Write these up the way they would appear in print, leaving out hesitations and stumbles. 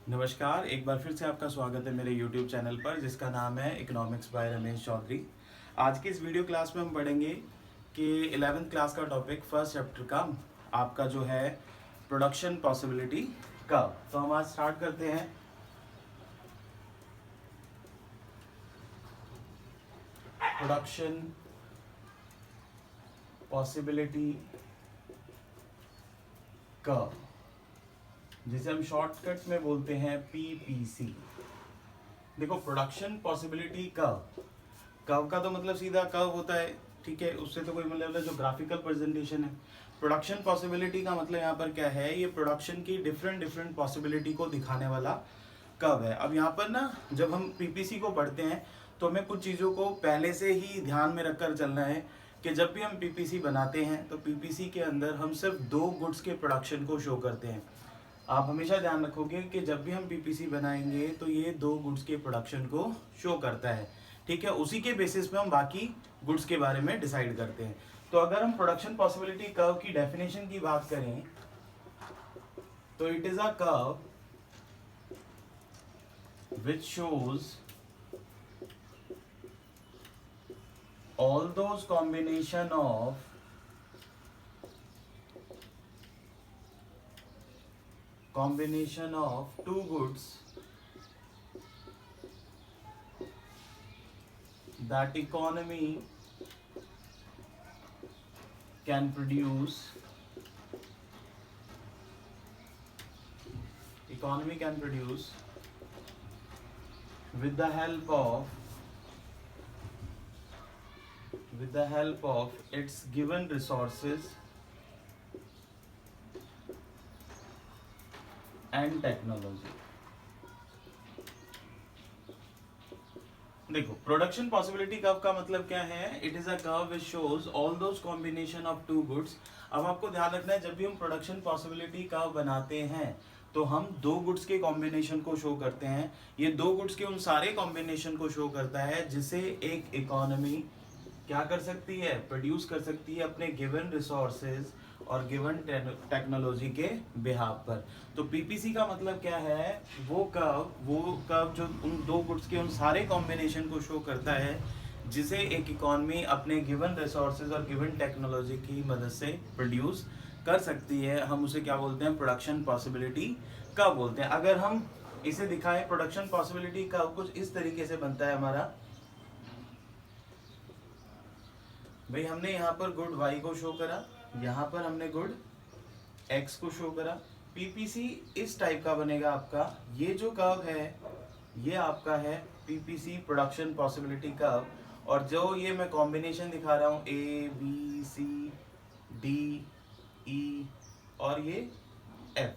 नमस्कार, एक बार फिर से आपका स्वागत है मेरे YouTube चैनल पर जिसका नाम है इकोनॉमिक्स बाय रमेश चौधरी। आज की इस वीडियो क्लास में हम पढ़ेंगे कि 11th क्लास का टॉपिक फर्स्ट चैप्टर का आपका जो है प्रोडक्शन पॉसिबिलिटी कर्व। तो हम आज स्टार्ट करते हैं। प्रोडक्शन पॉसिबिलिटी कर्व, जिसे हम शॉर्टकट में बोलते हैं पीपीसी। देखो, प्रोडक्शन पॉसिबिलिटी कर्व, कर्व का तो मतलब सीधा कर्व होता है, ठीक है, उससे तो कोई मतलब जो ग्राफिकल प्रेजेंटेशन है। प्रोडक्शन पॉसिबिलिटी का मतलब यहाँ पर क्या है, ये प्रोडक्शन की डिफरेंट पॉसिबिलिटी को दिखाने वाला कर्व है। अब यहाँ पर ना जब हम पीपीसी को पढ़ते हैं तो हमें कुछ चीज़ों को पहले से ही ध्यान में रखकर चलना है कि जब भी हम पीपीसी बनाते हैं तो पीपीसी के अंदर हम सिर्फ 2 गुड्स के प्रोडक्शन को शो करते हैं। आप हमेशा ध्यान रखोगे कि जब भी हम पीपीसी बनाएंगे तो ये 2 गुड्स के प्रोडक्शन को शो करता है, ठीक है। उसी के बेसिस पे हम बाकी गुड्स के बारे में डिसाइड करते हैं। तो अगर हम प्रोडक्शन पॉसिबिलिटी कर्व की डेफिनेशन की बात करें तो it is a curve which shows all those combination of two goods that economy can produce with the help of its given resources and technology। देखो, प्रोडक्शन पॉसिबिलिटी कर्व का मतलब क्या है, it is a curve which shows all those combination of 2 goods. अब आपको ध्यान रखना है, जब भी हम प्रोडक्शन पॉसिबिलिटी कर्व बनाते हैं तो हम 2 गुड्स के कॉम्बिनेशन को शो करते हैं। ये 2 गुड्स के उन सारे कॉम्बिनेशन को शो करता है जिसे एक इकोनॉमी क्या कर सकती है, प्रोड्यूस कर सकती है अपने गिवन रिसोर्सेज और गिवन टेक्नोलॉजी के बिहाव पर। तो पीपीसी का मतलब क्या है, वो कर्व जो उन 2 गुड्स के उन सारे कॉम्बिनेशन को शो करता है जिसे एक इकोनॉमी अपने गिवन रिसोर्सेज और गिवन टेक्नोलॉजी की मदद से प्रोड्यूस कर सकती है। हम उसे क्या बोलते हैं, प्रोडक्शन पॉसिबिलिटी कर्व बोलते हैं। अगर हम इसे दिखाएं, प्रोडक्शन पॉसिबिलिटी कर्व कुछ इस तरीके से बनता है हमारा। भाई, हमने यहाँ पर गुड y को शो करा, यहाँ पर हमने गुड x को शो करा। पीपीसी इस टाइप का बनेगा आपका। ये जो कर्व है ये आपका है पीपीसी प्रोडक्शन पॉसिबिलिटी कर्व। और जो ये मैं कॉम्बिनेशन दिखा रहा हूँ ए बी सी डी ई और ये एफ,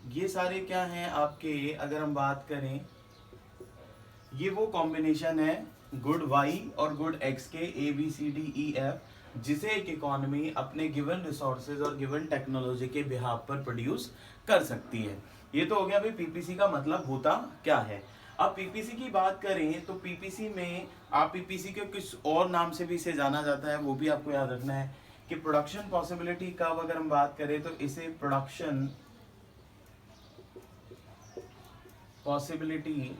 ये सारे क्या हैं आपके, अगर हम बात करें, ये वो कॉम्बिनेशन है गुड वाई और गुड एक्स के, A B C D E F, जिसे एक इकोनॉमी अपने गिवन रिसोर्सेज और गिवन टेक्नोलॉजी के बिहाव पर प्रोड्यूस कर सकती है। ये तो हो गया भाई पीपीसी का मतलब होता क्या है। अब पीपीसी की बात करें तो पीपीसी में आप पीपीसी के किस और नाम से भी इसे जाना जाता है, वो भी आपको याद रखना है कि प्रोडक्शन पॉसिबिलिटी का अगर हम बात करें तो इसे प्रोडक्शन पॉसिबिलिटी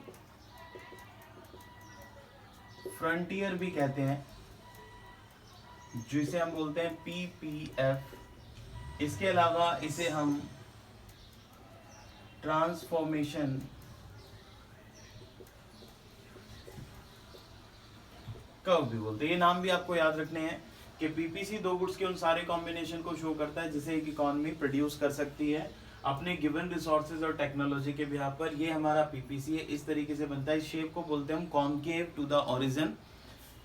फ्रंटियर भी कहते हैं, जिसे हम बोलते हैं पीपीएफ। इसके अलावा इसे हम ट्रांसफॉर्मेशन कर्व भी बोलते हैं। ये नाम भी आपको याद रखने हैं कि पीपीसी 2 गुड्स के उन सारे कॉम्बिनेशन को शो करता है जिसे एक इकोनॉमी प्रोड्यूस कर सकती है अपने गिवन रिसोर्सेज और टेक्नोलॉजी के बिहाव पर। ये हमारा पीपीसी है, इस तरीके से बनता है। इस शेप को बोलते हैं हम concave to the origin.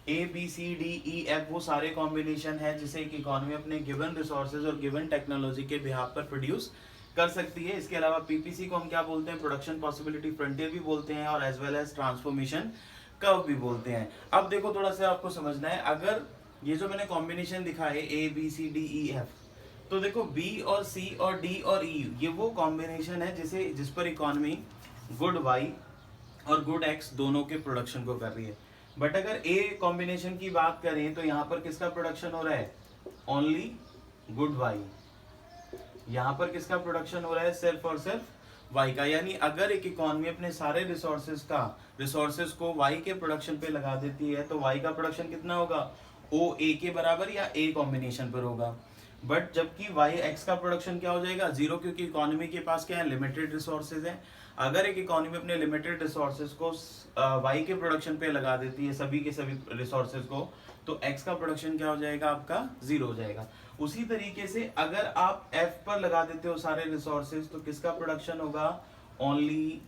A B C D E F वो सारे कॉम्बिनेशन है जिसे एक इकोनॉमी अपने गिवन रिसोर्सेज और गिवन टेक्नोलॉजी के बिहाव पर प्रोड्यूस कर सकती है। इसके अलावा पीपीसी को हम क्या बोलते हैं, प्रोडक्शन पॉसिबिलिटी फ्रंटियर भी बोलते हैं और as well as transformation curve भी बोलते हैं। अब देखो, थोड़ा सा आपको समझना है, अगर ये जो मैंने कॉम्बिनेशन दिखाए A B C D E F, तो देखो बी और सी और डी और ई ये वो कॉम्बिनेशन है जिस पर इकोनॉमी गुड वाई और गुड एक्स दोनों के प्रोडक्शन को कर रही है। बट अगर ए कॉम्बिनेशन की बात करें तो यहाँ पर किसका प्रोडक्शन हो रहा है, ओनली गुड वाई। यहाँ पर किसका प्रोडक्शन हो रहा है, सिर्फ और सिर्फ वाई का। यानी अगर एक इकोनॉमी अपने सारे रिसोर्सेज को वाई के प्रोडक्शन पे लगा देती है तो वाई का प्रोडक्शन कितना होगा, ओ ए के बराबर या ए कॉम्बिनेशन पर होगा। बट जबकि वाई एक्स का प्रोडक्शन क्या हो जाएगा, जीरो, क्योंकि इकोनॉमी के पास क्या है, लिमिटेड रिसोर्सेज है। अगर एक इकोनॉमी अपने लिमिटेड रिसोर्सेज को वाई के प्रोडक्शन पे लगा देती है, सभी के सभी रिसोर्सेज को, तो एक्स का प्रोडक्शन क्या हो जाएगा, आपका जीरो हो जाएगा। उसी तरीके से अगर आप एफ पर लगा देते हो सारे रिसोर्सेज तो किसका प्रोडक्शन होगा, ओनली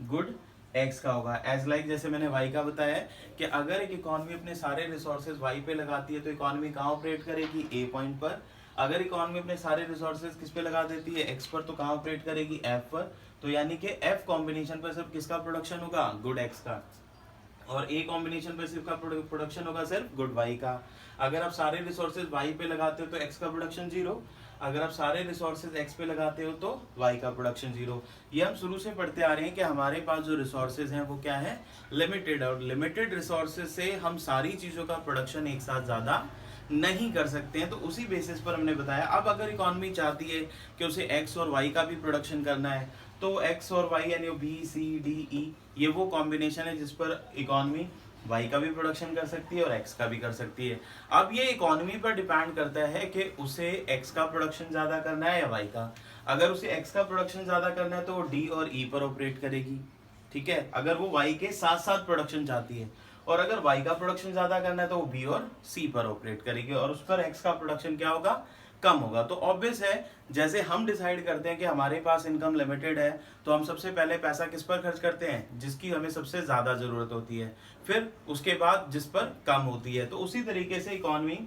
गुड एक्स का होगा। एज लाइक जैसे मैंने वाई का बताया कि अगर एक इकोनॉमी अपने सारे रिसोर्सेज वाई पे लगाती है तो इकोनॉमी कहाँ ऑपरेट करेगी, ए पॉइंट पर। अगर इकोनॉमी अपने सारे रिसोर्सेज किस पे लगा देती है, एक्स पर, तो कहाँ ऑपरेट करेगी, एफ पर। तो यानी कि एफ कॉम्बिनेशन पर सिर्फ किसका प्रोडक्शन होगा, गुड एक्स का, और ए कॉम्बिनेशन पर सिर्फ का प्रोडक्शन होगा सिर्फ गुड वाई का। अगर आप सारे रिसोर्सेज वाई पे लगाते हो तो एक्स का प्रोडक्शन जीरो, अगर आप सारे रिसोर्सेज एक्स पे लगाते हो तो वाई का प्रोडक्शन जीरो। ये हम शुरू से पढ़ते आ रहे हैं कि हमारे पास जो रिसोर्सेज हैं वो क्या है, लिमिटेड, और लिमिटेड रिसोर्सेज से हम सारी चीज़ों का प्रोडक्शन एक साथ ज़्यादा नहीं कर सकते हैं। तो उसी बेसिस पर हमने बताया। अब अगर इकोनॉमी चाहती है कि उसे एक्स और वाई का भी प्रोडक्शन करना है तो एक्स और वाई यानी बी सी डी ई ये वो कॉम्बिनेशन है जिस पर इकोनॉमी वाई का भी प्रोडक्शन कर सकती है और एक्स का भी कर सकती है। अब ये इकोनॉमी पर डिपेंड करता है कि उसे एक्स का प्रोडक्शन ज़्यादा करना है या वाई का। अगर उसे एक्स का प्रोडक्शन ज़्यादा करना है तो वो डी और ई पर ऑपरेट करेगी, ठीक है, अगर वो वाई के साथ साथ प्रोडक्शन चाहती है। और अगर वाई का प्रोडक्शन ज़्यादा करना है तो वो बी और सी पर ऑपरेट करेगी और उस पर एक्स का प्रोडक्शन क्या होगा, कम होगा। तो ऑब्वियस है, जैसे हम डिसाइड करते हैं कि हमारे पास इनकम लिमिटेड है तो हम सबसे पहले पैसा किस पर खर्च करते हैं, जिसकी हमें सबसे ज़्यादा ज़रूरत होती है, फिर उसके बाद जिस पर कम होती है। तो उसी तरीके से इकोनॉमी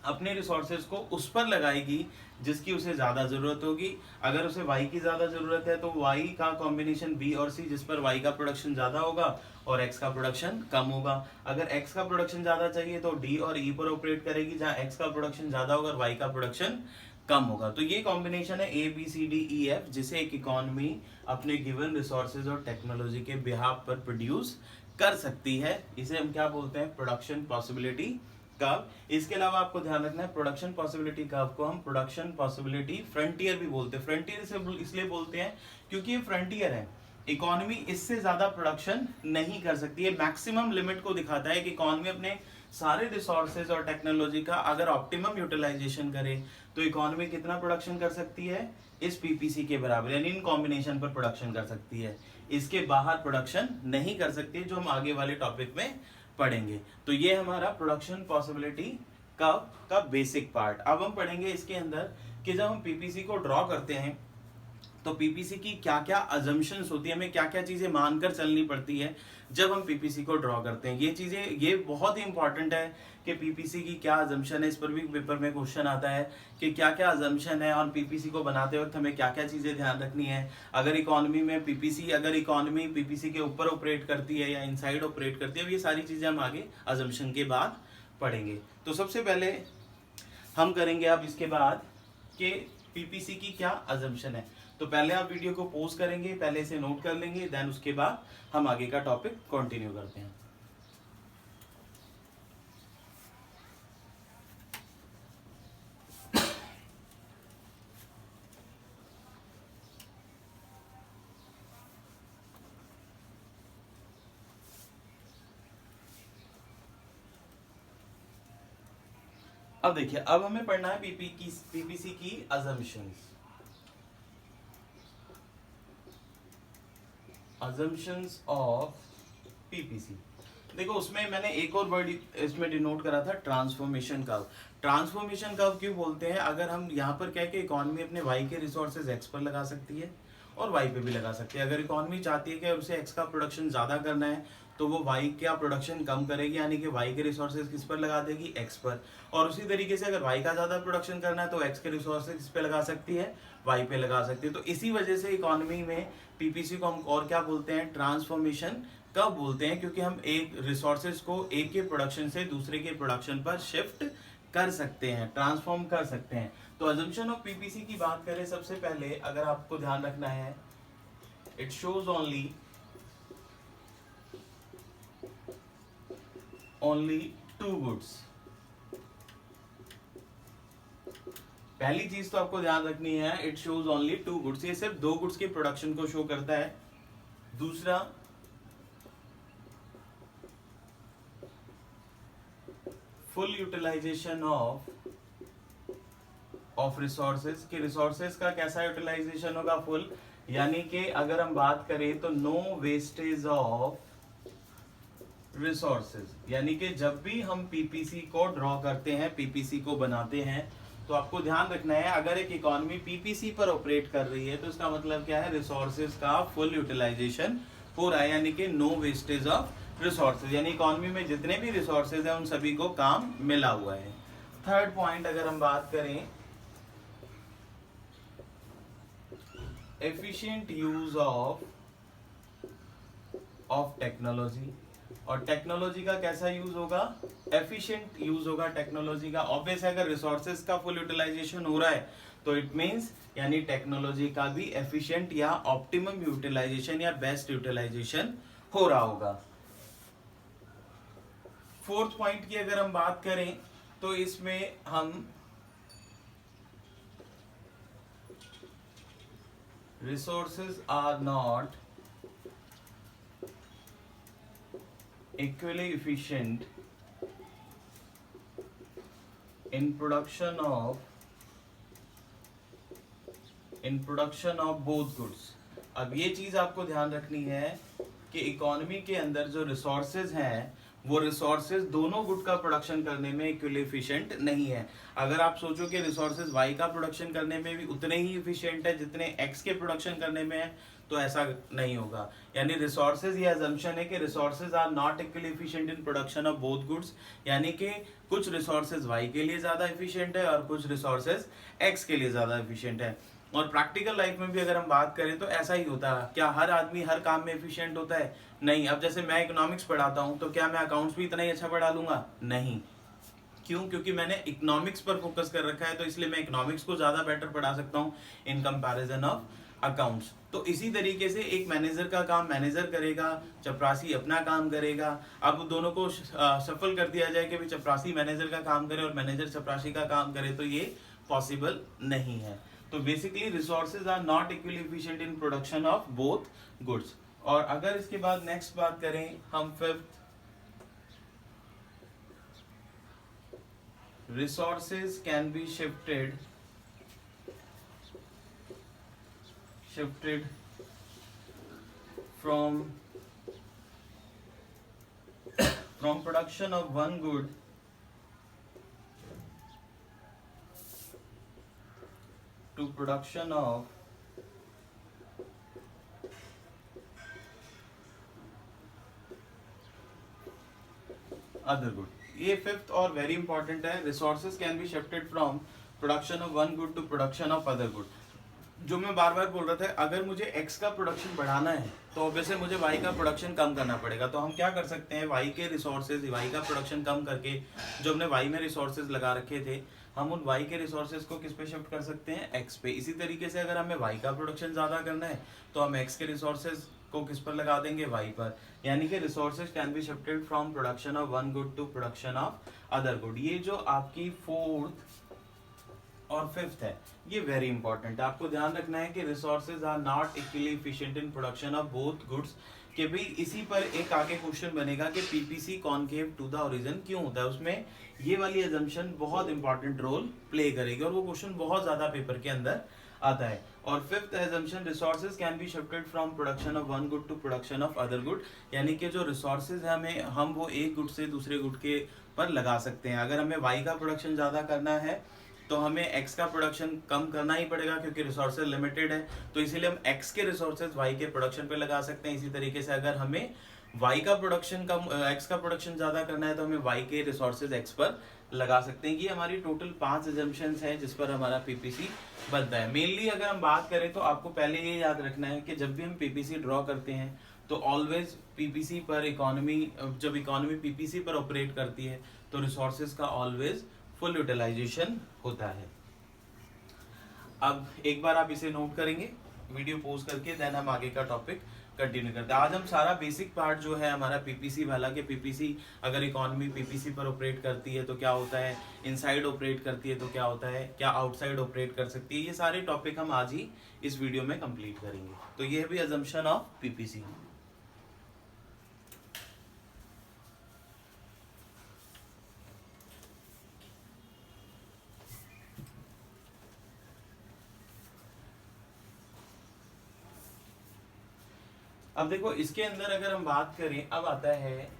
अपने रिसोर्सेज को उस पर लगाएगी जिसकी उसे ज़्यादा ज़रूरत होगी। अगर उसे वाई की ज़्यादा ज़रूरत है तो वाई का कॉम्बिनेशन बी और सी, जिस पर वाई का प्रोडक्शन ज़्यादा होगा और एक्स का प्रोडक्शन कम होगा। अगर एक्स का प्रोडक्शन ज़्यादा चाहिए तो डी और ई पर ऑपरेट करेगी, जहाँ एक्स का प्रोडक्शन ज़्यादा होगा और वाई का प्रोडक्शन कम होगा। तो ये कॉम्बिनेशन है A B C D E F, जिसे एक इकोनॉमी अपने गिवन रिसोर्सेज और टेक्नोलॉजी के बिहाफ पर प्रोड्यूस कर सकती है। इसे हम क्या बोलते हैं, प्रोडक्शन पॉसिबिलिटी कर्व। इसके अलावा आपको ध्यान रखना है, प्रोडक्शन पॉसिबिलिटी कर्व को हम प्रोडक्शन पॉसिबिलिटी फ्रंटियर भी बोलते हैं। फ्रंटियर से इसलिए बोलते हैं क्योंकि ये फ्रंटियर है, इकोनॉमी इससे ज्यादा प्रोडक्शन नहीं कर सकती है। मैक्सिमम लिमिट को दिखाता है कि इकोनॉमी अपने सारे रिसोर्सेज और टेक्नोलॉजी का अगर ऑप्टिमम यूटिलाइजेशन करे तो इकोनॉमी कितना प्रोडक्शन कर सकती है, इस पीपीसी के बराबर, यानी इन कॉम्बिनेशन पर प्रोडक्शन कर सकती है, इसके बाहर प्रोडक्शन नहीं कर सकती, जो हम आगे वाले टॉपिक में पढ़ेंगे। तो ये हमारा प्रोडक्शन पॉसिबिलिटी का बेसिक पार्ट। अब हम पढ़ेंगे इसके अंदर कि जब हम पीपीसी को ड्रॉ करते हैं तो पीपीसी की क्या क्या अजम्पशंस होती है, हमें क्या क्या चीजें मानकर चलनी पड़ती है जब हम पीपीसी को ड्रॉ करते हैं। ये चीजें, ये बहुत ही इंपॉर्टेंट है कि पीपीसी की क्या अजम्पशन है। इस पर भी पेपर में क्वेश्चन आता है कि क्या क्या अजम्पशन है और पीपीसी को बनाते वक्त हमें क्या क्या चीजें ध्यान रखनी है। अगर इकोनॉमी में पीपीसी, अगर इकोनॉमी पीपीसी के ऊपर ऑपरेट करती है या इनसाइड ऑपरेट करती है, ये सारी चीजें हम आगे अजम्पशन के बाद पढ़ेंगे। तो सबसे पहले हम करेंगे अब इसके बाद कि पीपीसी की क्या अजम्पशन है। तो पहले आप वीडियो को पॉज करेंगे, पहले से नोट कर लेंगे, देन उसके बाद हम आगे का टॉपिक कंटिन्यू करते हैं। अब देखिए, अब हमें पढ़ना है पीपीसी की अजम्पशंस। Assumptions of PPC. देखो, उसमें मैंने एक और वर्ड इसमें डिनोट करा था, ट्रांसफॉर्मेशन कर्व। ट्रांसफॉर्मेशन कर्व क्यों बोलते हैं, अगर हम यहाँ पर क्या है कि इकोनॉमी अपने वाई के रिसोर्सेज एक्स पर लगा सकती है और वाई पे भी लगा सकती है। अगर इकोनॉमी चाहती है कि उसे एक्स का प्रोडक्शन ज़्यादा करना है तो वो वाई का प्रोडक्शन कम करेगी, यानी कि वाई के रिसोर्सेज किस पर लगा देगी, एक्स पर। और उसी तरीके से अगर वाई का ज़्यादा प्रोडक्शन करना है तो एक्स के रिसोर्सेज किस पे लगा सकती है, वाई पे लगा सकती है। तो इसी वजह से इकोनॉमी में पीपीसी को हम और क्या बोलते हैं, ट्रांसफॉर्मेशन कब बोलते हैं, क्योंकि हम एक रिसोर्सेज को एक के प्रोडक्शन से दूसरे के प्रोडक्शन पर शिफ्ट कर सकते हैं, ट्रांसफॉर्म कर सकते हैं। तो अजम्पशन ऑफ पीपीसी की बात करें, सबसे पहले अगर आपको ध्यान रखना है, it shows only two goods, पहली चीज तो आपको ध्यान रखनी है, इट शोज ओनली 2 गुड्स, ये सिर्फ 2 गुड्स के प्रोडक्शन को शो करता है। दूसरा, फुल यूटिलाइजेशन ऑफ रिसोर्सेज, कि रिसोर्सेज का कैसा यूटिलाइजेशन होगा, फुल, यानी कि अगर हम बात करें तो नो वेस्टेज ऑफ रिसोर्सेज, यानी कि जब भी हम पीपीसी को ड्रॉ करते हैं, पीपीसी को बनाते हैं, तो आपको ध्यान रखना है अगर एक इकोनॉमी पीपीसी पर ऑपरेट कर रही है तो इसका मतलब क्या है, रिसोर्सेज का फुल यूटिलाइजेशन हो रहा है, यानी कि नो वेस्टेज ऑफ रिसोर्सेज, यानी इकोनॉमी में जितने भी रिसोर्सेज हैं उन सभी को काम मिला हुआ है। थर्ड पॉइंट अगर हम बात करें, एफिशिएंट यूज ऑफ टेक्नोलॉजी, और टेक्नोलॉजी का कैसा यूज होगा, एफिशिएंट यूज होगा टेक्नोलॉजी का। ऑब्वियस है, अगर रिसोर्सेज का फुल यूटिलाइजेशन हो रहा है तो इट मींस यानी टेक्नोलॉजी का भी एफिशिएंट या ऑप्टिमम यूटिलाइजेशन या बेस्ट यूटिलाइजेशन हो रहा होगा। फोर्थ पॉइंट की अगर हम बात करें तो इसमें हम resources are not equally efficient in production of both goods। अब ये चीज आपको ध्यान रखनी है कि इकोनॉमी के अंदर जो रिसोर्सेज हैं वो रिसोर्सेज दोनों गुड का प्रोडक्शन करने में इक्वली एफिशिएंट नहीं है। अगर आप सोचो कि रिसोर्सेज वाई का प्रोडक्शन करने में भी उतने ही एफिशिएंट है जितने एक्स के प्रोडक्शन करने में है, तो ऐसा नहीं होगा। यानी रिसोर्सेज, ये अजम्पशन है कि resources are not equally efficient in production of both goods, यानी कि कुछ रिसोर्सेज वाई के लिए ज्यादा एफिशिएंट है और कुछ रिसोर्सेज एक्स के लिए ज्यादा एफिशिएंट है। और प्रैक्टिकल लाइफ में भी अगर हम बात करें तो ऐसा ही होता है। क्या हर आदमी हर काम में एफिशिएंट होता है? नहीं। अब जैसे मैं इकोनॉमिक्स पढ़ाता हूँ तो क्या मैं अकाउंट्स भी इतना ही अच्छा पढ़ा लूंगा? नहीं। क्यों? क्योंकि मैंने इकोनॉमिक्स पर फोकस कर रखा है, तो इसलिए मैं इकोनॉमिक्स को ज्यादा बेटर पढ़ा सकता हूँ इन कंपैरिजन ऑफ अकाउंट्स। तो इसी तरीके से एक मैनेजर का काम मैनेजर करेगा, चपरासी अपना काम करेगा। अब दोनों को सफल कर दिया जाए कि भाई चपरासी मैनेजर का काम करे और मैनेजर चपरासी का काम करे, तो ये पॉसिबल नहीं है। तो basically resources are not equally efficient in production of both goods. और अगर इसके बाद नेक्स्ट बात करें हम, fifth, resources can be shifted from production of one good to production of other good। ये फिफ्थ और वेरी इंपॉर्टेंट है। Resources can be shifted from production of one good to production of other good. जो मैं बार बार बोल रहा था, अगर मुझे एक्स का प्रोडक्शन बढ़ाना है तो ऑब्वियसली मुझे वाई का प्रोडक्शन कम करना पड़ेगा। तो हम क्या कर सकते हैं, वाई के रिसोर्सेज, वाई का प्रोडक्शन कम करके जो हमने वाई में रिसोर्सेज लगा रखे थे, हम उन वाई के रिसोर्सेज को किस पे शिफ्ट कर सकते हैं, एक्स पे। इसी तरीके से अगर हमें वाई का प्रोडक्शन ज़्यादा करना है तो हम एक्स के रिसोर्सेज को किस पर लगा देंगे, वाई पर। यानी कि resources can be shifted from production of one good to production of other good. ये जो आपकी फोर्थ और फिफ्थ है, ये वेरी इंपॉर्टेंट है। आपको ध्यान रखना है कि resources are not equally efficient in production of both goods. कि भाई इसी पर एक आगे क्वेश्चन बनेगा कि PPC concave to the origin क्यों होता है, उसमें ये वाली अजम्पशन बहुत इंपॉर्टेंट रोल प्ले करेगी और वो क्वेश्चन बहुत ज्यादा पेपर के अंदर आता है। और fifth assumption, resources can be shifted from production of one good to production of other good. यानी कि जो रिसोर्सेज है हमें, हम वो एक गुड से दूसरे गुड के पर लगा सकते हैं। अगर हमें वाई का प्रोडक्शन ज़्यादा करना है तो हमें एक्स का प्रोडक्शन कम करना ही पड़ेगा, क्योंकि रिसोर्सेज लिमिटेड है। तो इसीलिए हम एक्स के रिसोर्सेज वाई के प्रोडक्शन पे लगा सकते हैं। इसी तरीके से अगर हमें वाई का प्रोडक्शन कम, एक्स का प्रोडक्शन ज़्यादा करना है तो हमें वाई के रिसोर्सेज एक्स पर लगा सकते हैं। ये हमारी टोटल 5 एजम्पशंस हैं जिस पर हमारा पीपीसी बनता है। मेनली अगर हम बात करें तो आपको पहले ये याद रखना है कि जब भी हम पीपीसी ड्रॉ करते हैं तो ऑलवेज पीपीसी पर इकोनॉमी, जब इकोनॉमी पीपीसी पर ऑपरेट करती है तो रिसोर्सेज का ऑलवेज फुल यूटिलाइजेशन होता है। अब एक बार आप इसे नोट करेंगे, वीडियो पोस्ट करके देन हम आगे का टॉपिक कंटिन्यू करते हैं। आज हम सारा बेसिक पार्ट जो है हमारा पीपीसी वाला, के पीपीसी अगर इकोनॉमी पीपीसी पर ऑपरेट करती है तो क्या होता है, इनसाइड ऑपरेट करती है तो क्या होता है, क्या आउटसाइड ऑपरेट कर सकती है, ये सारे टॉपिक हम आज ही इस वीडियो में कंप्लीट करेंगे। तो ये भी अजम्पशन ऑफ पीपीसी। अब देखो इसके अंदर अगर हम बात करें, अब आता है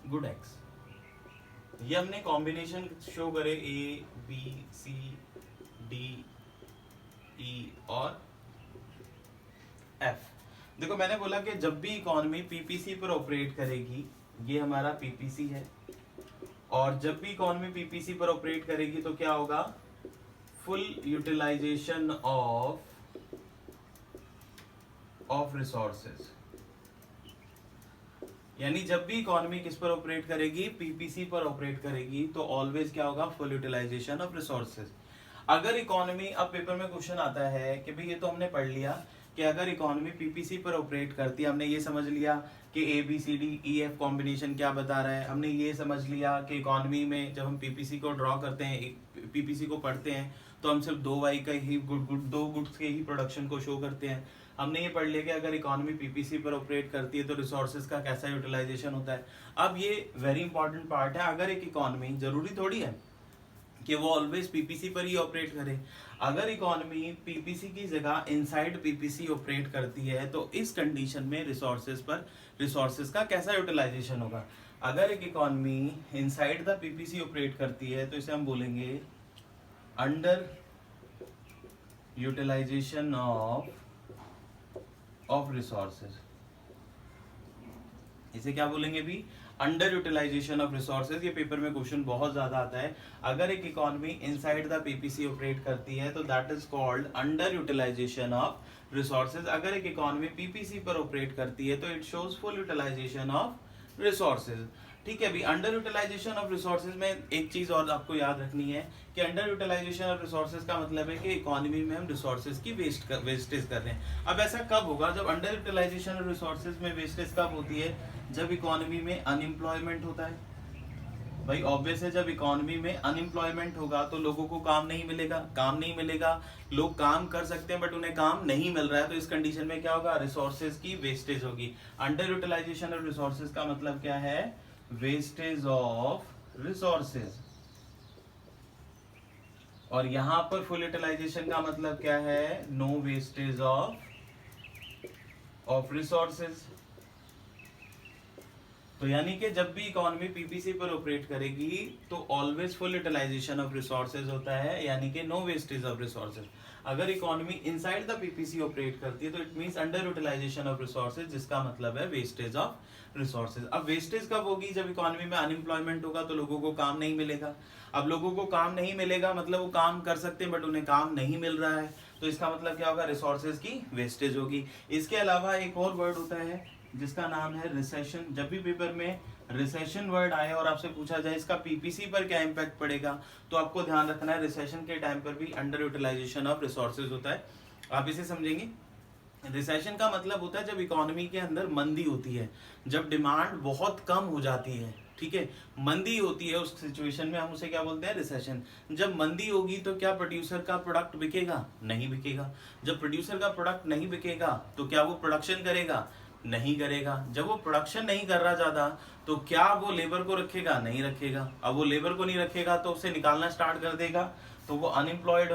गुड एक्स। ये हमने कॉम्बिनेशन शो करे ए बी सी डी ई और एफ। देखो मैंने बोला कि जब भी इकोनॉमी पीपीसी पर ऑपरेट करेगी, ये हमारा पीपीसी है, और जब भी इकोनॉमी पीपीसी पर ऑपरेट करेगी तो क्या होगा, फुल यूटिलाइजेशन ऑफ रिसोर्सेज। यानी जब भी इकोनॉमी किस पर ऑपरेट करेगी, पीपीसी पर ऑपरेट करेगी, तो ऑलवेज क्या होगा, फुल यूटिलाइजेशन ऑफ रिसोर्सेज। अगर इकोनॉमी, अब पेपर में क्वेश्चन आता है कि भाई ये तो हमने पढ़ लिया कि अगर इकोनॉमी पीपीसी पर ऑपरेट करती है, हमने ये समझ लिया कि A B C D E F combination क्या बता रहा है, हमने ये समझ लिया कि इकोनॉमी में जब हम पीपीसी को ड्रॉ करते हैं, पीपीसी को पढ़ते हैं, तो हम सिर्फ 2 वाई का ही दो गुड्स के ही प्रोडक्शन को शो करते हैं। हमने ये पढ़ लिया कि अगर इकोनॉमी पीपीसी पर ऑपरेट करती है तो रिसोर्सेज का कैसा यूटिलाइजेशन होता है। अब ये वेरी इंपॉर्टेंट पार्ट है, अगर एक इकोनॉमी, जरूरी थोड़ी है कि वो ऑलवेज पीपीसी पर ही ऑपरेट करे, अगर इकोनॉमी पीपीसी की जगह इनसाइड पीपीसी ऑपरेट करती है तो इस कंडीशन में रिसोर्सेज का कैसा यूटिलाइजेशन होगा। अगर एक economy inside the PPC operate करती है तो इसे हम बोलेंगे अंडर यूटिलाइजेशन ऑफ रिसोर्सेज। इसे क्या बोलेंगे भी, अंडर यूटिलाइजेशन ऑफ रिसोर्सेज। ये पेपर में क्वेश्चन बहुत ज्यादा आता है। अगर एक economy inside the PPC operate करती है तो that is called under utilisation of resources. अगर एक इकोनॉमी पीपीसी पर ऑपरेट करती है तो it shows full utilisation of resources. ठीक है, अभी अंडर यूटिलाइजेशन ऑफ रिसोर्सेज में एक चीज और आपको याद रखनी है कि अंडर यूटिलाइजेशन ऑफ रिसोर्सेज का मतलब है कि इकोनॉमी में हम रिसोर्सेज की वेस्टेज कर रहे हैं। अब ऐसा कब होगा, जब अंडर यूटिलाइजेशन ऑफ रिसोर्सेज में वेस्टेज कब होती है, जब इकोनॉमी में अनएम्प्लॉयमेंट होता है। भाई ऑब्वियस है, जब इकोनॉमी में अनएम्प्लॉयमेंट होगा तो लोगों को काम नहीं मिलेगा, लोग काम कर सकते हैं बट उन्हें काम नहीं मिल रहा है, तो इस कंडीशन में क्या होगा, रिसोर्सेज की वेस्टेज होगी। अंडर यूटिलाइजेशन ऑफ रिसोर्सेज का मतलब क्या है, वेस्टेज ऑफ रिसोर्सेज। और यहां पर फुल यूटिलाइजेशन का मतलब क्या है, नो वेस्टेज ऑफ रिसोर्सेज। तो यानी कि जब भी इकोनॉमी पीपीसी पर ऑपरेट करेगी तो always full utilisation of resources होता है, यानी कि नो वेस्टेज ऑफ रिसोर्सेज। अगर economy inside the PPC operate करती है तो it means under utilisation of resources, जिसका मतलब है वेस्टेज ऑफ रिसोर्सेज। अब वेस्टेज कब होगी, जब इकोनॉमी में अनएम्प्लॉयमेंट होगा तो लोगों को काम नहीं मिलेगा। अब लोगों को काम नहीं मिलेगा मतलब वो काम कर सकते हैं बट उन्हें काम नहीं मिल रहा है, तो इसका मतलब क्या होगा, रिसोर्सेज की वेस्टेज होगी। इसके अलावा एक और वर्ड होता है जिसका नाम है रिसेशन। जब भी पेपर में रिसेशन वर्ड आए और आपसे पूछा जाए इसका पीपीसी पर क्या इंपैक्ट पड़ेगा, तो आपको ध्यान रखना है रिसेशन के टाइम पर भी अंडर यूटिलाइजेशन ऑफ रिसोर्सेज होता है। आप इसे समझेंगे, रिसेशन का मतलब होता है जब इकोनॉमी के अंदर मंदी होती है, जब डिमांड बहुत कम हो जाती है, ठीक है, मंदी होती है, उस सिचुएशन में हम उसे क्या बोलते हैं, रिसेशन। जब मंदी होगी तो क्या प्रोड्यूसर का प्रोडक्ट बिकेगा, नहीं बिकेगा। जब प्रोड्यूसर का प्रोडक्ट नहीं बिकेगा तो क्या वो प्रोडक्शन करेगा, नहीं करेगा। जब वो प्रोडक्शन नहीं कर रहा ज्यादा तो क्या वो लेबर को रखेगा, नहीं रखेगा। अब वो लेबर को नहीं रखेगा तो उसे निकालना स्टार्ट कर देगा, तो वो अनएम्प्लॉयड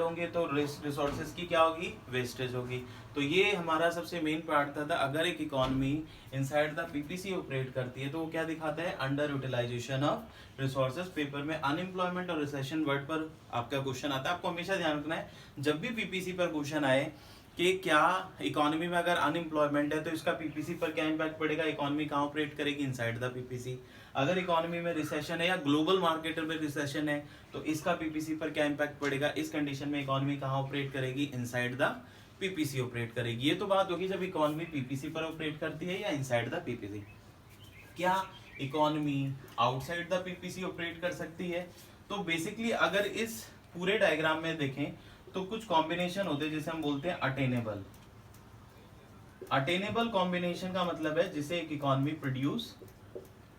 होंगे तो रिसोर्सेज की क्या होगी, वेस्टेज होगी। तो ये हमारा सबसे मेन पार्ट था। अगर एक economy inside the PPC operate करती है तो वो क्या दिखाता है, under utilisation of resources. Paper में अनएम्प्लॉयमेंट और रिसेशन वर्ड पर आपका क्वेश्चन आता है। आपको हमेशा ध्यान रखना है जब भी पीपीसी पर क्वेश्चन आए कि क्या इकोनॉमी में अगर अनएम्प्लॉयमेंट है तो इसका पीपीसी पर क्या इंपैक्ट पड़ेगा, इकोनॉमी कहाँ ऑपरेट करेगी, इनसाइड द पीपीसी। अगर इकोनॉमी में रिसेशन है या ग्लोबल मार्केट में रिसेशन है तो इसका पीपीसी पर क्या इंपैक्ट पड़ेगा, इस कंडीशन में इकोनॉमी कहाँ ऑपरेट करेगी, इनसाइड द पीपीसी ऑपरेट करेगी। ये तो बात होगी जब इकोनॉमी पीपीसी पर ऑपरेट करती है या इनसाइड द पीपीसी। क्या economy outside the PPC operate कर सकती है? तो बेसिकली अगर इस पूरे डायग्राम में देखें तो कुछ कॉम्बिनेशन होते हैं जिसे हम बोलते हैं अटेनेबल। अटेनेबल कॉम्बिनेशन का मतलब है जिसे एक इकोनॉमी प्रोड्यूस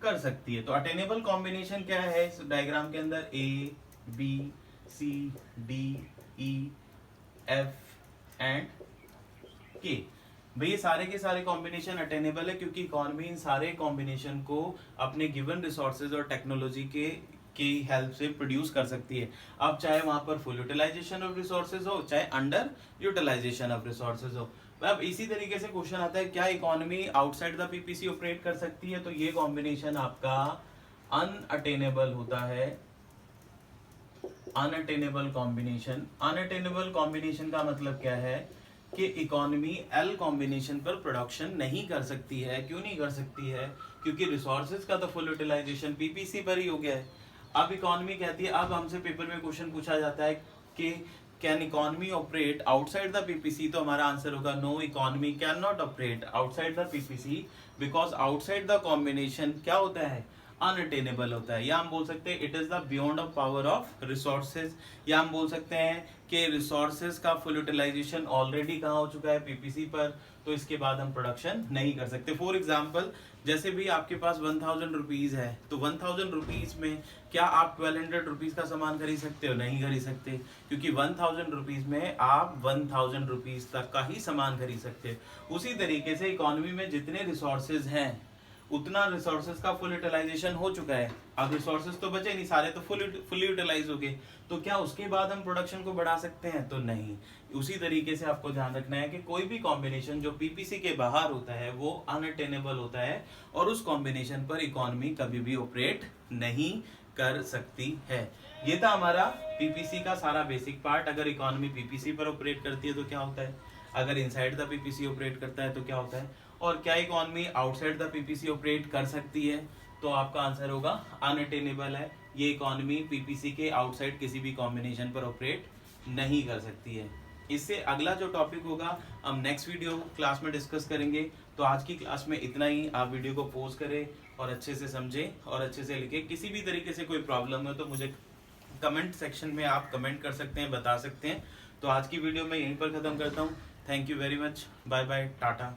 कर सकती है। तो अटेनेबल कॉम्बिनेशन क्या है इस डायग्राम के अंदर? A B C D E F and K. भाई ये सारे के सारे कॉम्बिनेशन अटेनेबल है क्योंकि इकोनॉमी इन सारे कॉम्बिनेशन को अपने गिवन रिसोर्सेज और टेक्नोलॉजी की हेल्प से प्रोड्यूस कर सकती है। अब चाहे वहां पर फुल यूटिलाइजेशन ऑफ रिसोर्सेज हो चाहे अंडर यूटिलाइजेशन ऑफ रिसोर्सेज हो। अब इसी तरीके से क्वेश्चन आता है क्या economy outside the PPC operate कर सकती है? तो ये कॉम्बिनेशन आपका अनअटेनेबल होता है। Unattainable combination. अनअटेनेबल कॉम्बिनेशन का मतलब क्या है कि इकोनॉमी एल कॉम्बिनेशन पर प्रोडक्शन नहीं कर सकती है। क्यों नहीं कर सकती है? क्योंकि रिसोर्सेज का तो फुल यूटिलाइजेशन पीपीसी पर ही हो गया है। अब इकोनॉमी कहती है, अब हमसे पेपर में क्वेश्चन पूछा जाता है कि can economy operate outside the PPC? तो हमारा आंसर होगा no, economy can not operate outside the PPC because outside the combination क्या होता है? अनअटेनेबल होता है। या हम बोल सकते हैं it is the beyond of power of resources. या हम बोल सकते हैं कि रिसोर्सेज का फुल यूटिलाइजेशन ऑलरेडी कहाँ हो चुका है? पीपीसी पर। तो इसके बाद हम प्रोडक्शन नहीं कर सकते। फॉर एग्जाम्पल जैसे भी आपके पास 1000 रुपीज है तो 1000 रुपीज में क्या आप 1200 रुपीज का सामान खरीद सकते हो? नहीं खरीद सकते, क्योंकि 1000 रुपीज में आप 1000 रुपीज तक का ही सामान खरीद सकते हो। उसी तरीके से इकोनॉमी में जितने रिसोर्सेज हैं उतना रिसोर्सेज का फुल यूटिलाइजेशन हो चुका है। अब रिसोर्सेज तो बचे नहीं, सारे तो फुल यूटिलाइज हो गए। तो क्या उसके बाद हम प्रोडक्शन को बढ़ा सकते हैं? तो नहीं। उसी तरीके से आपको ध्यान रखना है कि कोई भी कॉम्बिनेशन जो पीपीसी के बाहर होता है वो अनअटेनेबल होता है और उस कॉम्बिनेशन पर इकोनॉमी कभी भी ऑपरेट नहीं कर सकती है। ये था हमारा पीपीसी का सारा बेसिक पार्ट। अगर इकोनॉमी पीपीसी पर ऑपरेट करती है तो क्या होता है, अगर इनसाइड द पीपीसी ऑपरेट करता है तो क्या होता है, और क्या economy outside the PPC operate कर सकती है? तो आपका आंसर होगा अनअटेनेबल है। ये इकोनॉमी पीपीसी के आउटसाइड किसी भी कॉम्बिनेशन पर ऑपरेट नहीं कर सकती है। इससे अगला जो टॉपिक होगा हम नेक्स्ट वीडियो क्लास में डिस्कस करेंगे। तो आज की क्लास में इतना ही। आप वीडियो को पॉज करें और अच्छे से समझें और अच्छे से लिखें। किसी भी तरीके से कोई प्रॉब्लम है तो मुझे कमेंट सेक्शन में आप कमेंट कर सकते हैं, बता सकते हैं। तो आज की वीडियो मैं यहीं पर ख़त्म करता हूँ। Thank you very much. Bye bye, Tata.